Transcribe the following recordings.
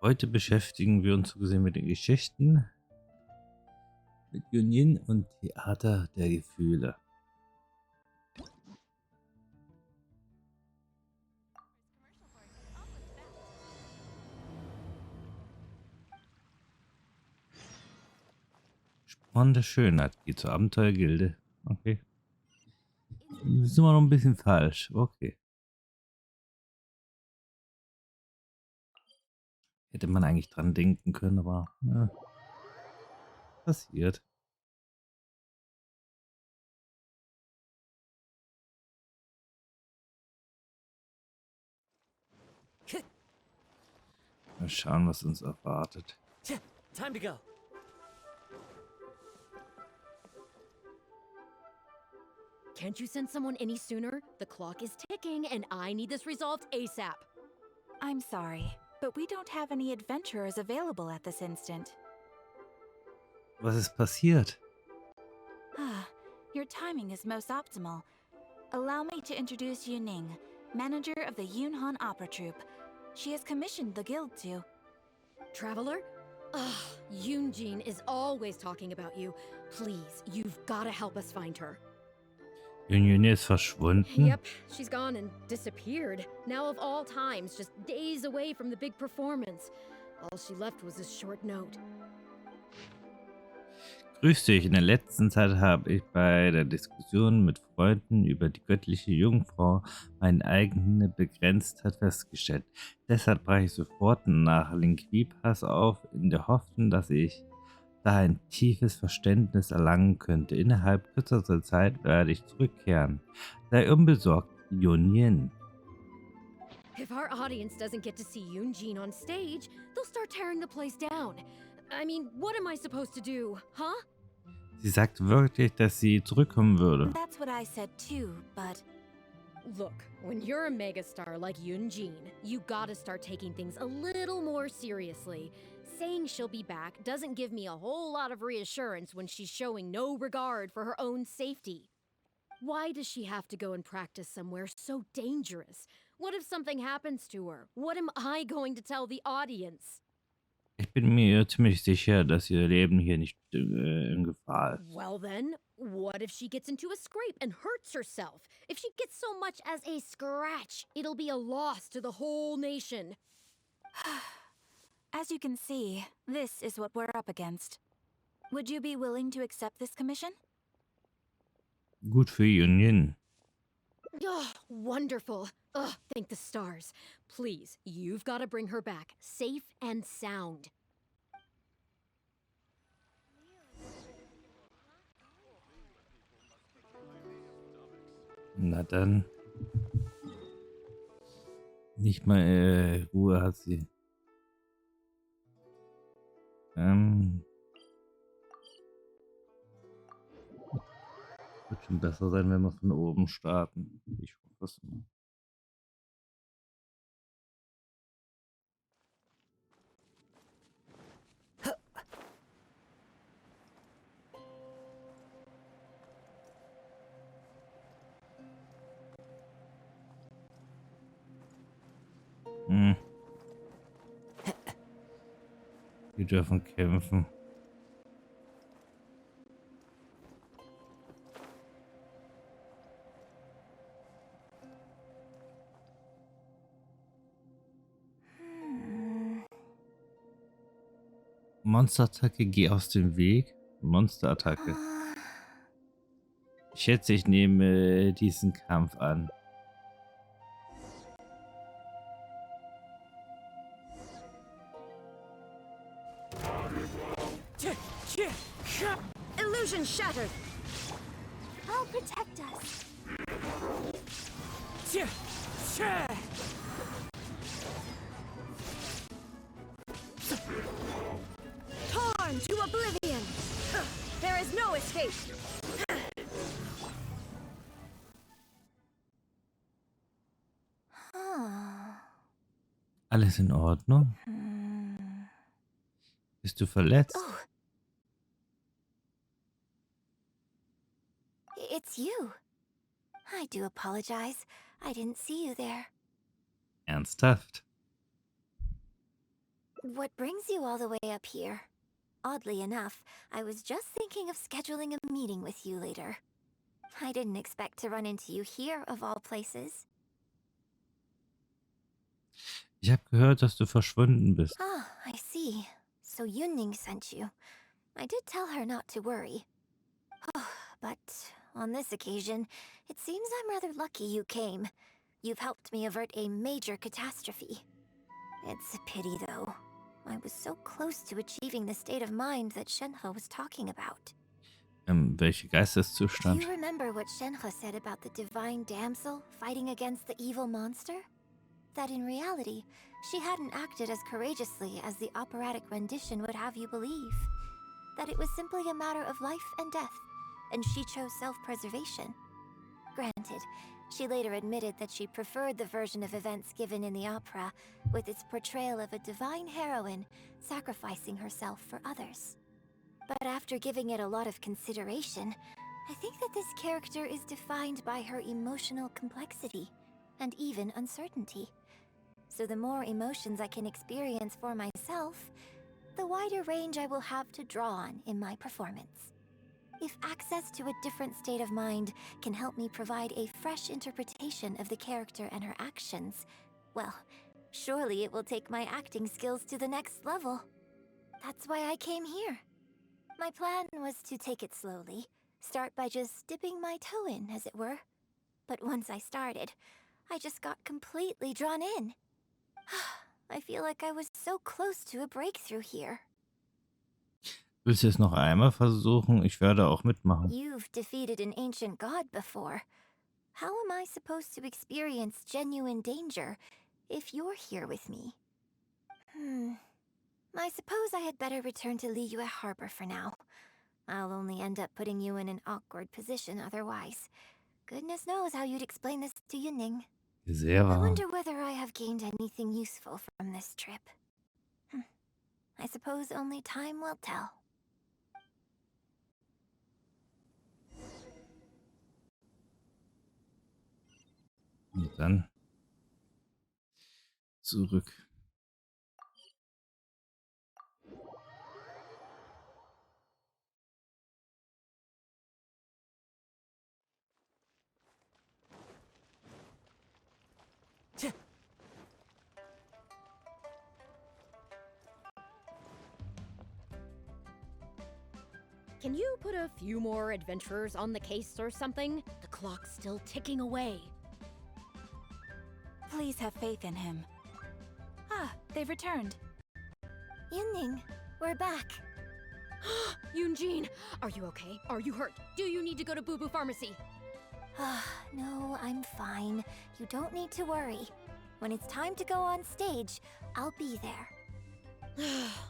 Heute beschäftigen wir uns so gesehen mit den Geschichten, mit Junge und Theater der Gefühle. Sporn der Schönheit geht zur Abenteuergilde. Okay. Sind wir noch ein bisschen falsch. Okay. Hätte man eigentlich dran denken können, aber ja, passiert. Mal schauen, was uns erwartet. Time to go. Can't you send someone any sooner? The clock is ticking and I need this resolved ASAP. I'm sorry, but we don't have any adventurers available at this instant. Was ist passiert? Your timing is most optimal. Allow me to introduce Yuning, manager of the Yunhan Opera Troupe. She has commissioned the guild to... Traveler? Ugh, Yoonjin is always talking about you. Please, you've gotta help us find her. Junge ist verschwunden. Yep, she's gone and disappeared. Now of all times, just days away from the big performance. All she left was a short note. Grüß dich. In der letzten Zeit habe ich bei der Diskussion mit Freunden über die göttliche Jungfrau meine eigene Begrenztheit festgestellt. Deshalb brach ich sofort nach Linquipas auf, in der Hoffnung, dass ich da ein tiefes Verständnis erlangen könnte. Innerhalb kürzester Zeit werde ich zurückkehren. Sei unbesorgt, Junyin. If our audience doesn't get to see Yoonjin on stage, they'll start tearing the place down. I mean, what am I supposed to do, huh? Sie sagt wirklich, dass sie zurückkommen würde. That's what I said too, but... Look, when you're a megastar like Yoonjin, you gotta start taking things a little more seriously. Saying she'll be back doesn't give me a whole lot of reassurance when she's showing no regard for her own safety. Why does she have to go and practice somewhere so dangerous? What if something happens to her? What am I going to tell the audience? Ich bin mir ziemlich sicher, dass ihr Leben hier nicht in Gefahr ist. Well then, what if she gets into a scrape and hurts herself? If she gets so much as a scratch, it'll be a loss to the whole nation. As you can see, this is what we're up against. Would you be willing to accept this commission? Gut für Junyin. Ugh, wonderful. Ugh, thank the stars. Please, you've got to bring her back, safe and sound. Na dann. Nicht mal Ruhe hat sie. Wird schon besser sein, wenn wir von oben starten. Ich hoffe es mal. Wir dürfen kämpfen. Monsterattacke, geh aus dem Weg. Monsterattacke. Ich schätze, ich nehme diesen Kampf an. Illusion shattered! I'll protect us. Torn to oblivion! There is no escape! Alles in Ordnung? Bist du verletzt? Oh. It's you. I do apologize. I didn't see you there. Ernsthaft? What brings you all the way up here? Oddly enough, I was just thinking of scheduling a meeting with you later. I didn't expect to run into you here, of all places. Ich habe gehört, dass du verschwunden bist. Ah, I see. So Yunning sent you. I did tell her not to worry. But on this occasion, it seems I'm rather lucky you came. You've helped me avert a major catastrophe. It's a pity, though. I was so close to achieving the state of mind that Shenhe was talking about. Welcher Do Geisteszustand? you remember what Shenhe said about the divine damsel fighting against the evil monster? That in reality, she hadn't acted as courageously as the operatic rendition would have you believe. That it was simply a matter of life and death, and she chose self-preservation. Granted, she later admitted that she preferred the version of events given in the opera, with its portrayal of a divine heroine sacrificing herself for others. But after giving it a lot of consideration, I think that this character is defined by her emotional complexity, and even uncertainty. So the more emotions I can experience for myself, the wider range I will have to draw on in my performance. If access to a different state of mind can help me provide a fresh interpretation of the character and her actions, well, surely it will take my acting skills to the next level. That's why I came here. My plan was to take it slowly, start by just dipping my toe in, as it were. But once I started, I just got completely drawn in. I feel like I was so close to a breakthrough here. Willst du es noch einmal versuchen? Ich werde auch mitmachen. You've defeated an ancient god before. How am I supposed to experience genuine danger if you're here with me? I suppose I had better return to Liyue Harbor for now. I'll only end up putting you in an awkward position otherwise. Goodness knows how you'd explain this to Yunning. Sehr I wahr. wonder whether I have gained anything useful from this trip. I suppose only time will tell. Und dann zurück. Can you put a few more adventurers on the case or something? The clock's still ticking away. Please have faith in him. Ah, they've returned. Yunning, we're back. Yunjin, are you okay? Are you hurt? Do you need to go to Boo Boo Pharmacy? No, I'm fine. You don't need to worry. When it's time to go on stage, I'll be there.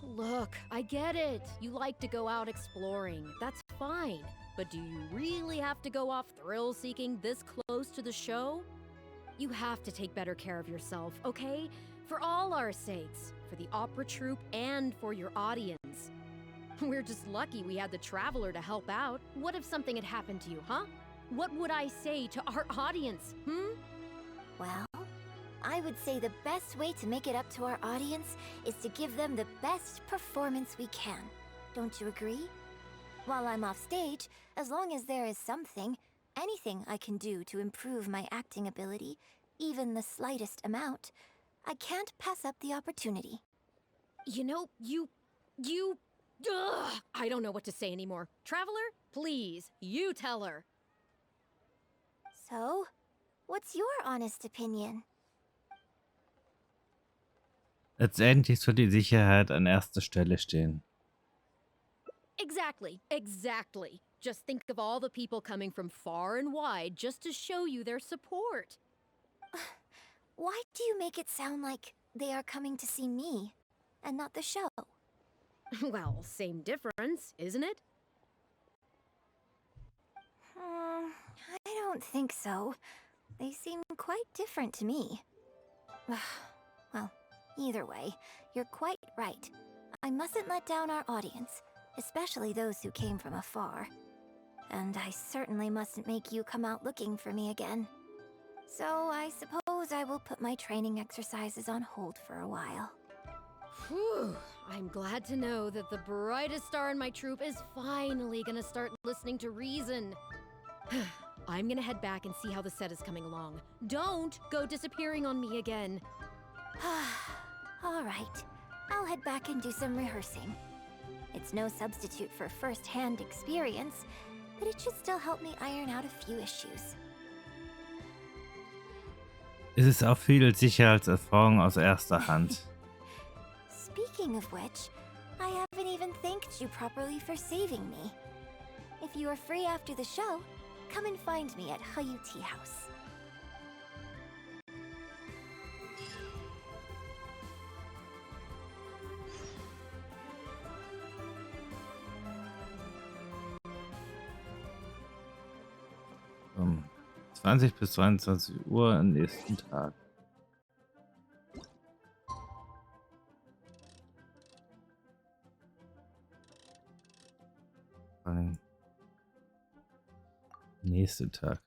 Look, I get it. You like to go out exploring. That's fine. But do you really have to go off thrill-seeking this close to the show? You have to take better care of yourself, okay? For all our sakes. For the opera troupe and for your audience. We're just lucky we had the Traveler to help out. What if something had happened to you, huh? What would I say to our audience, Well, I would say the best way to make it up to our audience is to give them the best performance we can. Don't you agree? While I'm off stage, as long as there is something, anything I can do to improve my acting ability, even the slightest amount, I can't pass up the opportunity. You know, Ugh, I don't know what to say anymore. Traveler, please, you tell her. So, what's your honest opinion? Letztendlich soll die Sicherheit an erster Stelle stehen. Exactly. Just think of all the people coming from far and wide just to show you their support. Why do you make it sound like they are coming to see me, and not the show? Well, same difference, isn't it? I don't think so. They seem quite different to me. Well, either way, you're quite right. I mustn't let down our audience, especially those who came from afar. And I certainly mustn't make you come out looking for me again. So I suppose I will put my training exercises on hold for a while. Whew. I'm glad to know that the brightest star in my troop is finally gonna start listening to reason. I'm gonna head back and see how the set is coming along. Don't go disappearing on me again. All right. I'll head back and do some rehearsing. It's no substitute for first-hand experience, but it should still help me iron out a few issues. Es ist auch viel Sicherheitserfahrung aus erster Hand. Speaking of which, I haven't even thanked you properly for saving me. If you are free after the show, come and find me at Hayu Tea House. Um 20 bis 22 Uhr am nächsten Tag. Vor allem nächsten Tag.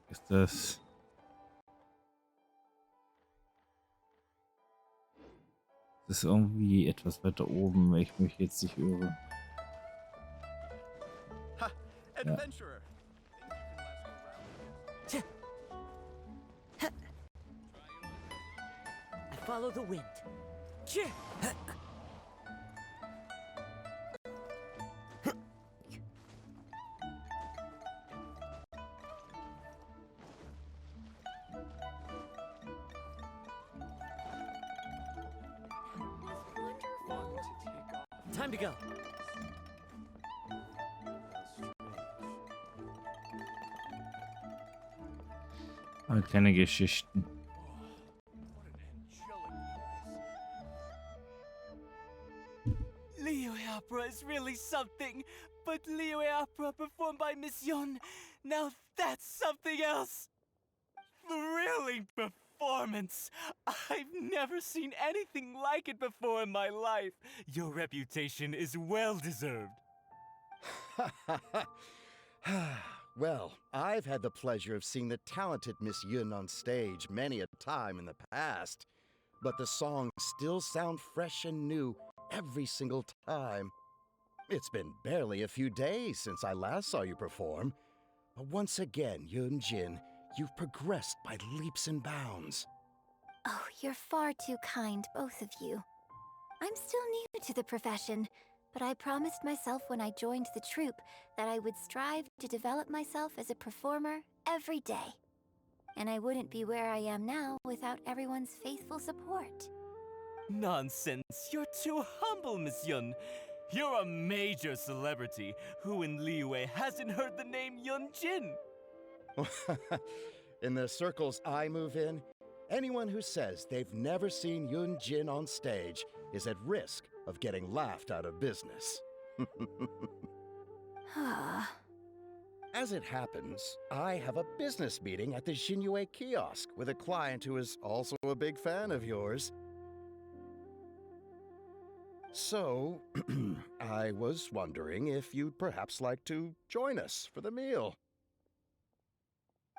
Ist das... Das ist irgendwie etwas weiter oben, wenn ich mich jetzt nicht irre. Ha! Adventurer! I follow the wind. Time to go. Aber keine Geschichten. Liyue opera is really something, but Liyue opera performed by Miss Yun, now that's something else. Thrilling performance. I've never seen anything like it before in my life. Your reputation is well deserved. Well, I've had the pleasure of seeing the talented Miss Yun on stage many a time in the past, but the songs still sound fresh and new every single time. It's been barely a few days since I last saw you perform, but once again, Yun Jin, you've progressed by leaps and bounds. Oh, you're far too kind, both of you. I'm still new to the profession, but I promised myself when I joined the troupe that I would strive to develop myself as a performer every day. And I wouldn't be where I am now without everyone's faithful support. Nonsense. You're too humble, Miss Yun. You're a major celebrity. Who in Liyue hasn't heard the name Yun Jin? In the circles I move in, anyone who says they've never seen Yun Jin on stage is at risk of getting laughed out of business. As it happens, I have a business meeting at the Xinyue kiosk with a client who is also a big fan of yours. So, I was wondering if you'd perhaps like to join us for the meal.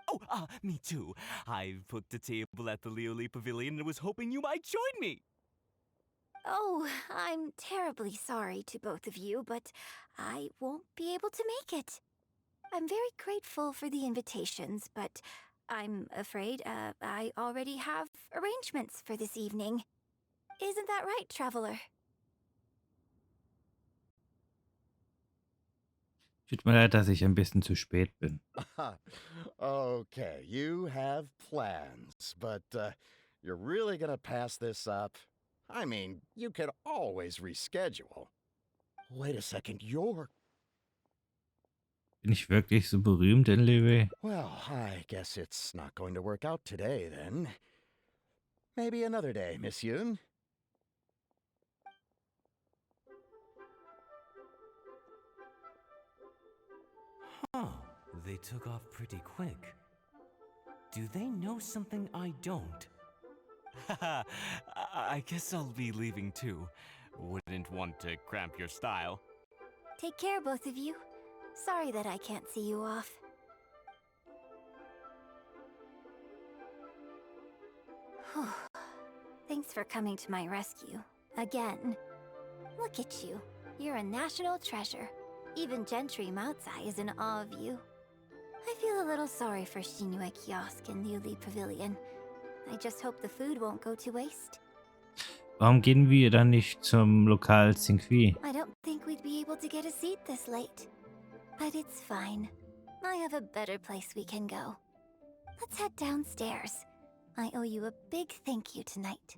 Oh, me too. I've booked a table at the Lioli Pavilion and was hoping you might join me. Oh, I'm terribly sorry to both of you, but I won't be able to make it. I'm very grateful for the invitations, but I'm afraid I already have arrangements for this evening. Isn't that right, Traveler? Tut mir leid, dass ich ein bisschen zu spät bin. Okay, you have plans, but you're really gonna pass this up? I mean, you could always reschedule. Wait a second, you're... Bin ich wirklich so berühmt in Liyue? Well, I guess it's not going to work out today, then. Maybe another day, Miss Yoon. Huh, they took off pretty quick. Do they know something I don't? Haha, I guess I'll be leaving too. Wouldn't want to cramp your style. Take care, both of you. Sorry that I can't see you off. Whew. Thanks for coming to my rescue. Again. Look at you. You're a national treasure. Even Gentry Moutsai is in awe of you. I feel a little sorry for Shinue Kiosk and Liuli Pavilion. I just hope the food won't go to waste. Warum gehen wir dann nicht zum Lokal Xingqi? I don't think we'd be able to get a seat this late. But it's fine. I have a better place we can go. Let's head downstairs. I owe you a big thank you tonight.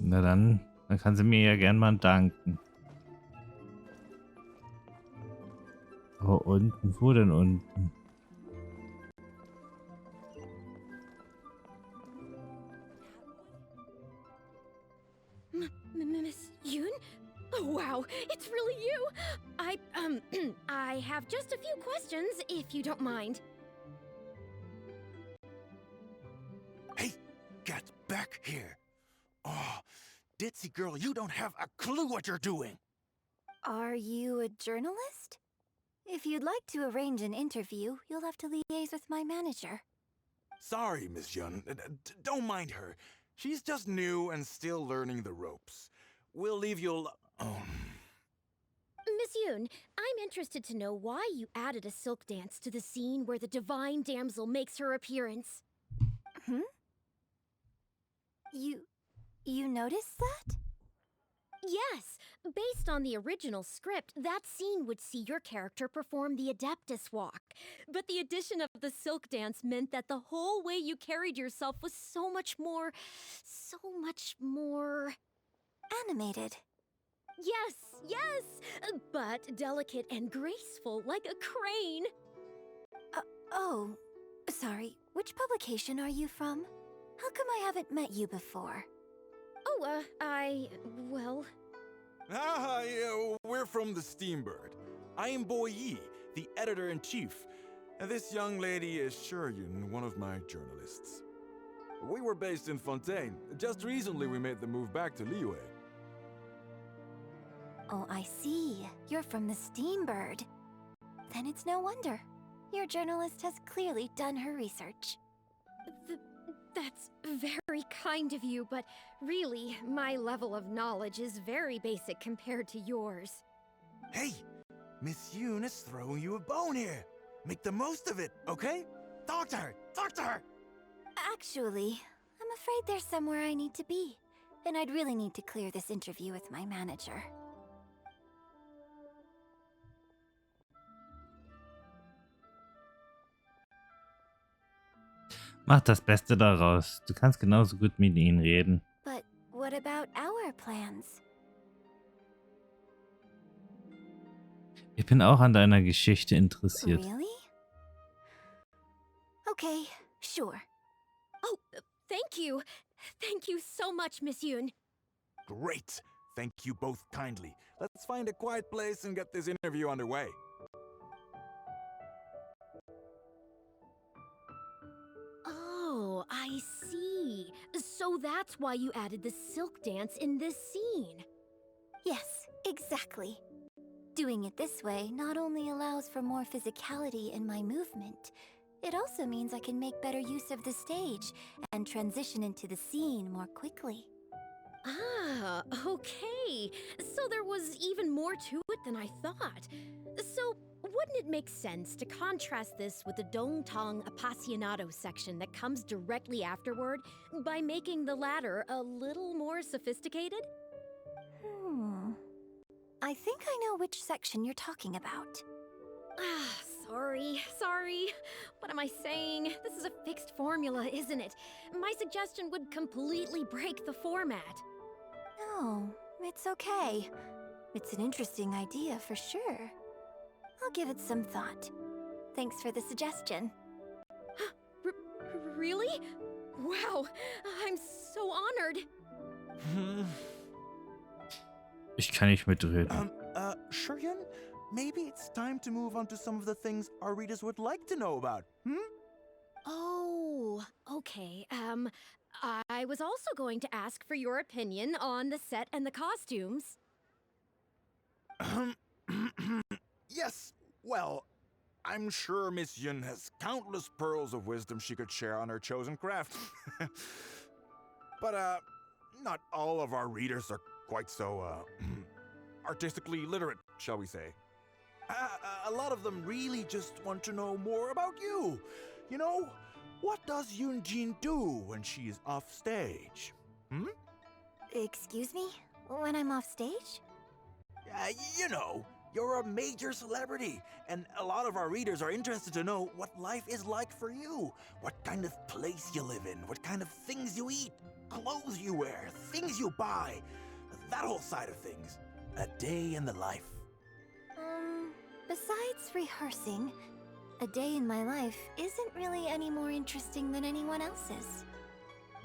Na dann kann sie mir ja gern mal danken. Oh, unten? Wo denn unten? Miss Yoon? Oh, wow, it's really you! I have just a few questions, if you don't mind. Hey, get back here. Oh, ditzy girl, you don't have a clue what you're doing. Are you a journalist? If you'd like to arrange an interview, you'll have to liaise with my manager. Sorry, Miss Yun. Don't mind her. She's just new and still learning the ropes. We'll leave you Miss Yoon, I'm interested to know why you added a silk dance to the scene where the divine damsel makes her appearance. Hmm? You noticed that? Yes, based on the original script, that scene would see your character perform the Adeptus Walk. But the addition of the silk dance meant that the whole way you carried yourself was so much more... Animated. Yes, but delicate and graceful like a crane. Oh, sorry. Which publication are you from? How come I haven't met you before? Oh, well... yeah, we're from the Steambird. I am Boy Yi, the editor-in-chief. And this young lady is Shuryun, one of my journalists. We were based in Fontaine. Just recently we made the move back to Liyue. Oh, I see. You're from the Steambird. Then it's no wonder. Your journalist has clearly done her research. That's very kind of you, but really, my level of knowledge is very basic compared to yours. Hey, Miss Yoon is throwing you a bone here. Make the most of it, okay? Talk to her! Talk to her! Actually, I'm afraid there's somewhere I need to be. And I'd really need to clear this interview with my manager. Mach das Beste daraus. Du kannst genauso gut mit ihnen reden. But what about our plans? Ich bin auch an deiner Geschichte interessiert. Really? Okay, sure. Oh, thank you. Thank you so much, Miss Yoon. Great! Thank you both kindly. Let's find a quiet place and get this interview underway. Oh, I see. So that's why you added the silk dance in this scene. Yes, exactly. Doing it this way not only allows for more physicality in my movement, it also means I can make better use of the stage and transition into the scene more quickly. Ah, okay. So there was even more to it than I thought. So wouldn't it make sense to contrast this with the Dongtong Appassionado section that comes directly afterward by making the latter a little more sophisticated? I think I know which section you're talking about. Ah, sorry. What am I saying? This is a fixed formula, isn't it? My suggestion would completely break the format. No, it's okay. It's an interesting idea for sure. I'll give it some thought. Thanks for the suggestion. Really? Wow, I'm so honored. Ich kann nicht mitreden. Shuryun, maybe it's time to move on to some of the things our readers would like to know about, Oh, okay. I was also going to ask for your opinion on the set and the costumes. Yes, well, I'm sure Miss Yun has countless pearls of wisdom she could share on her chosen craft. But, not all of our readers are quite so, artistically literate, shall we say. A lot of them really just want to know more about you. You know, what does Yunjin do when she is off stage? Excuse me? When I'm off stage? You know, you're a major celebrity, and a lot of our readers are interested to know what life is like for you. What kind of place you live in, what kind of things you eat, clothes you wear, things you buy, that whole side of things. A day in the life. Besides rehearsing, a day in my life isn't really any more interesting than anyone else's.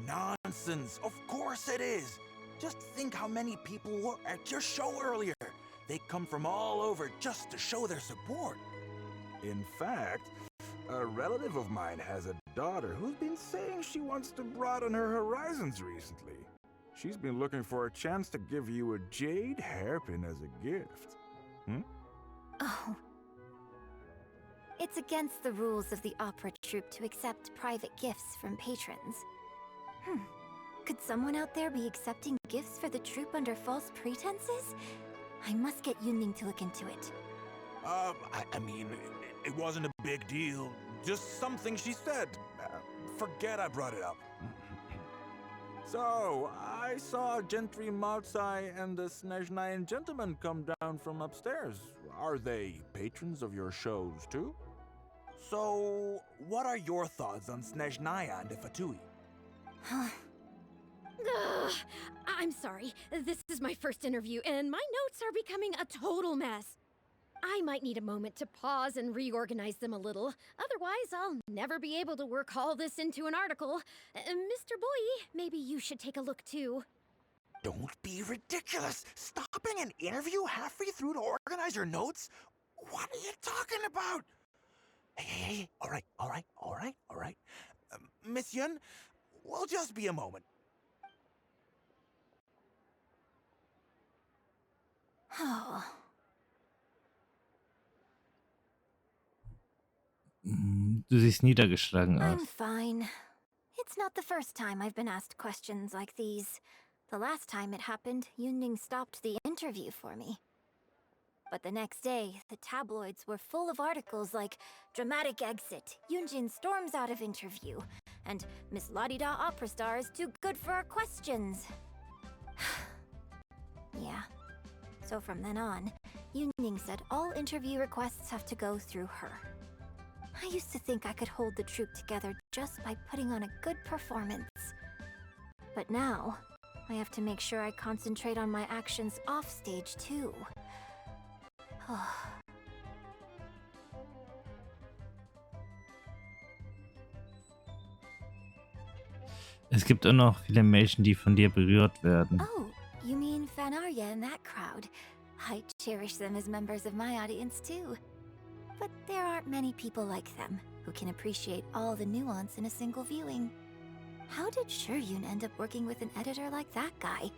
Nonsense, of course it is. Just think how many people were at your show earlier. They come from all over just to show their support. In fact, a relative of mine has a daughter who's been saying she wants to broaden her horizons recently. She's been looking for a chance to give you a jade hairpin as a gift. Oh. It's against the rules of the opera troupe to accept private gifts from patrons. Could someone out there be accepting gifts for the troupe under false pretenses? I must get Yunning to look into it. I mean, it wasn't a big deal. Just something she said. Forget I brought it up. So, I saw Gentry Maltsai and the Snezhnayan gentleman come down from upstairs. Are they patrons of your shows, too? So, what are your thoughts on Snezhnaya and the Fatui? I'm sorry. This is my first interview, and my notes are becoming a total mess. I might need a moment to pause and reorganize them a little. Otherwise, I'll never be able to work all this into an article. Mr. Boyi, maybe you should take a look too. Don't be ridiculous! Stopping an interview halfway through to organize your notes? What are you talking about? Hey, all right. Miss Yun, we'll just be a moment. Oh. Du siehst niedergeschlagen aus. I'm fine. It's not the first time I've been asked questions like these. The last time it happened, Yunning stopped the interview for me. But the next day, the tabloids were full of articles like "Dramatic Exit, Yunjin storms out of interview," and "Miss La-di-da opera star is too good for our questions." Yeah. So from then on, Yunning said all interview requests have to go through her. I used to think I could hold the troupe together just by putting on a good performance. But now, I have to make sure I concentrate on my actions off stage too. Es gibt auch noch viele Menschen, die von dir berührt werden. Oh, you mean Fanarya and that crowd? I cherish them as members of my audience too. But there aren't many people like them who can appreciate all the nuance in a single viewing. How did Shuryun end up working with an editor like that guy?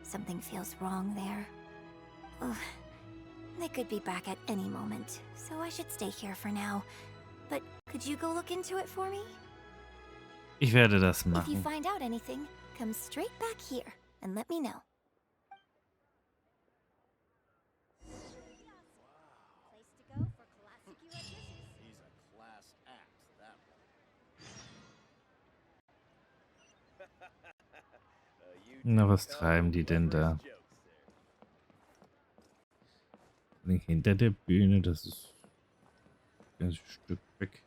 Something feels wrong there. Ugh. They could be back at any moment, so I should stay here for now. But could you go look into it for me? Ich werde das If you machen. find out anything, come straight back here and let me know. Na, was treiben die denn da? Hinter der Bühne, das ist ein ganzes Stück weg.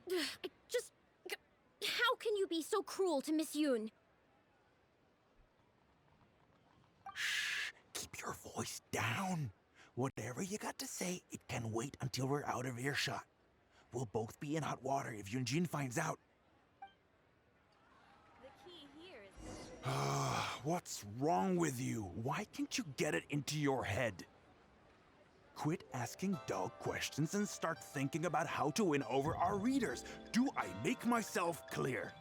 How can you be so cruel to Miss Yoon? voice down. Whatever you got to say, it can wait until we're out of earshot. We'll both be in hot water if Yunjin finds out. The key here is... What's wrong with you? Why can't you get it into your head? Quit asking dull questions and start thinking about how to win over our readers. Do I make myself clear?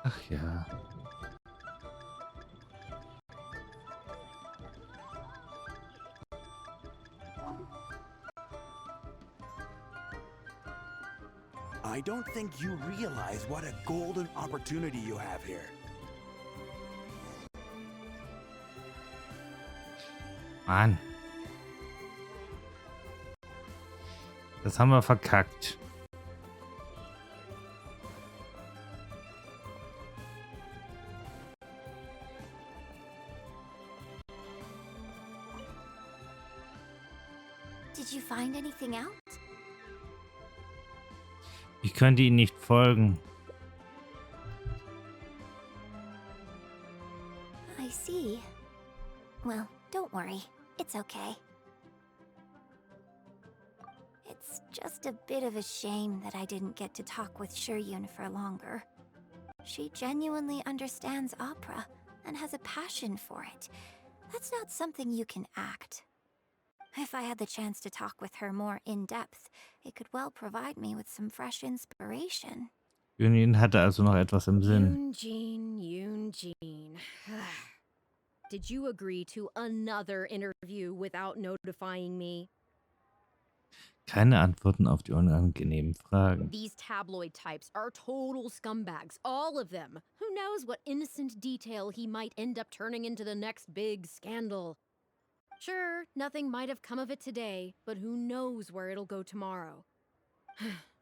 Ach ja. I don't think you realize what a golden opportunity you have here. Mann. Das haben wir verkackt. Did you find anything out? Ich könnte Ihnen nicht folgen. I see. Well, don't worry. It's okay. It's just a bit of a shame that I didn't get to talk with Shuryun for longer. She genuinely understands opera and has a passion for it. That's not something you can act. If I had the chance to talk with her more in depth, it could well provide me with some fresh inspiration. Yunjin hatte also noch etwas im Sinn. Yunjin. Did you agree to another interview without notifying me? Keine Antworten auf die unangenehmen Fragen. These tabloid types are total scumbags, all of them. Who knows what innocent detail he might end up turning into the next big scandal? Sure, nothing might have come of it today, but who knows where it'll go tomorrow.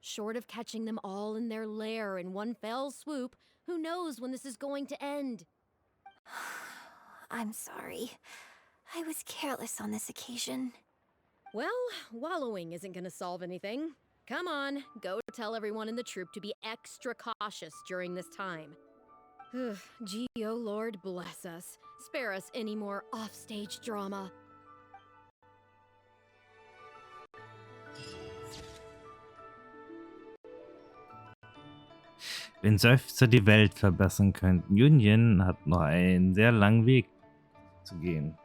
Short of catching them all in their lair in one fell swoop, who knows when this is going to end? I'm sorry. I was careless on this occasion. Well, wallowing isn't gonna solve anything. Come on, go tell everyone in the troupe to be extra cautious during this time. Gee, oh Lord, bless us. Spare us any more offstage drama. Wenn Seufzer die Welt verbessern könnten. Yunjin hat noch einen sehr langen Weg zu gehen.